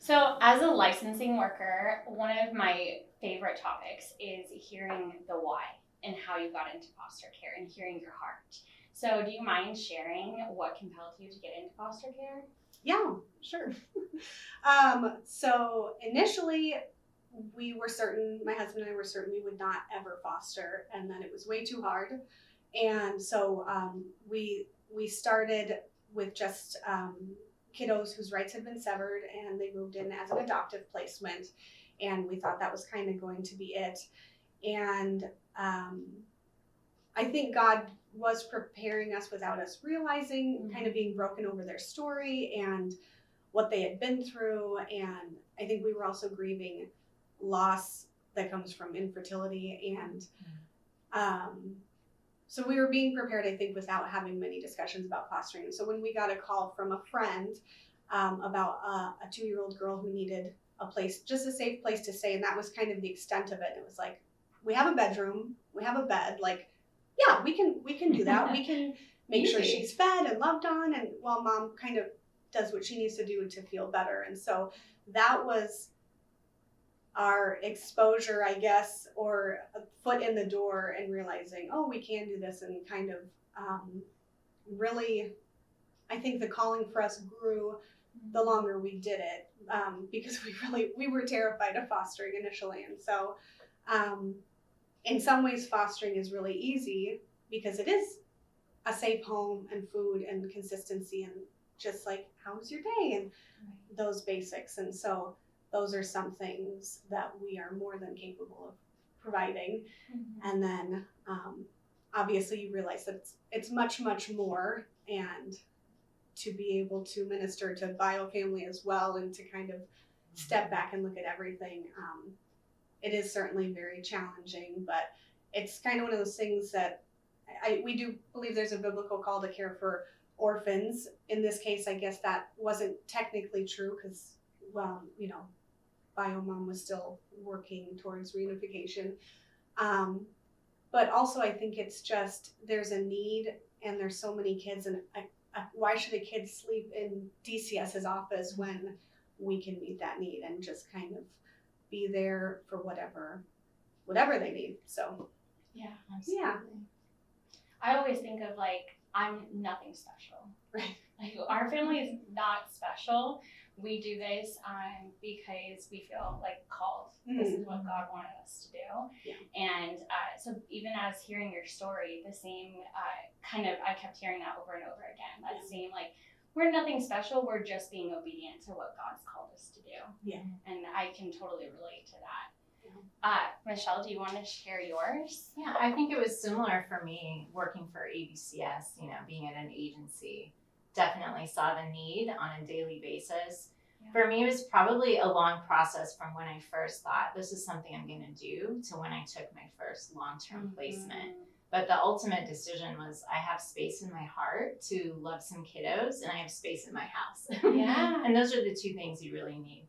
So as a licensing worker, one of my favorite topics is hearing the why and how you got into foster care and hearing your heart. So do you mind sharing what compelled you to get into foster care? Yeah, sure. So initially, we were certain, my husband and I were certain we would not ever foster, and then it was way too hard. And so we started with just kiddos whose rights had been severed, and they moved in as an adoptive placement. And we thought that was kind of going to be it. And I think God was preparing us without us realizing, kind of being broken over their story and what they had been through. And I think we were also grieving loss that comes from infertility. And so we were being prepared, I think, without having many discussions about fostering. So when we got a call from a friend about a 2-year-old girl who needed a place, just a safe place to stay, and that was kind of the extent of it. It was like, we have a bedroom, we have a bed, like, yeah, we can do that. We can make sure she's fed and loved on, and while mom kind of does what she needs to do to feel better. And so that was our exposure, I guess, or a foot in the door and realizing, oh, we can do this, and kind of really, I think the calling for us grew the longer we did it, because we were terrified of fostering initially. And so in some ways, fostering is really easy because it is a safe home and food and consistency and just like, how was your day? And those basics. And so those are some things that we are more than capable of providing. And then obviously you realize that it's much, much more, and to be able to minister to bio family as well, and to kind of step back and look at everything. It is certainly very challenging, but it's kind of one of those things that we do believe there's a biblical call to care for orphans. In this case, I guess that wasn't technically true because, well, bio mom was still working towards reunification. But also I think it's just, there's a need, and there's so many kids, and why should a kid sleep in DCS's office when we can meet that need and just kind of be there for whatever they need. So yeah, absolutely. Yeah. I always think of like, I'm nothing special. Right. Like, our family is not special. We do this because we feel like called. This is what God wanted us to do. Yeah. And so even as hearing your story, the same I kept hearing that over and over again. That same, like, we're nothing special. We're just being obedient to what God's called us to do. Yeah. And I can totally relate to that. Yeah. Michelle, do you want to share yours? Yeah, I think it was similar for me working for ABCS, being at an agency. Definitely saw the need on a daily basis. Yeah. For me, it was probably a long process from when I first thought this is something I'm going to do to when I took my first long-term placement. But the ultimate decision was, I have space in my heart to love some kiddos, and I have space in my house. Yeah. And those are the two things you really need.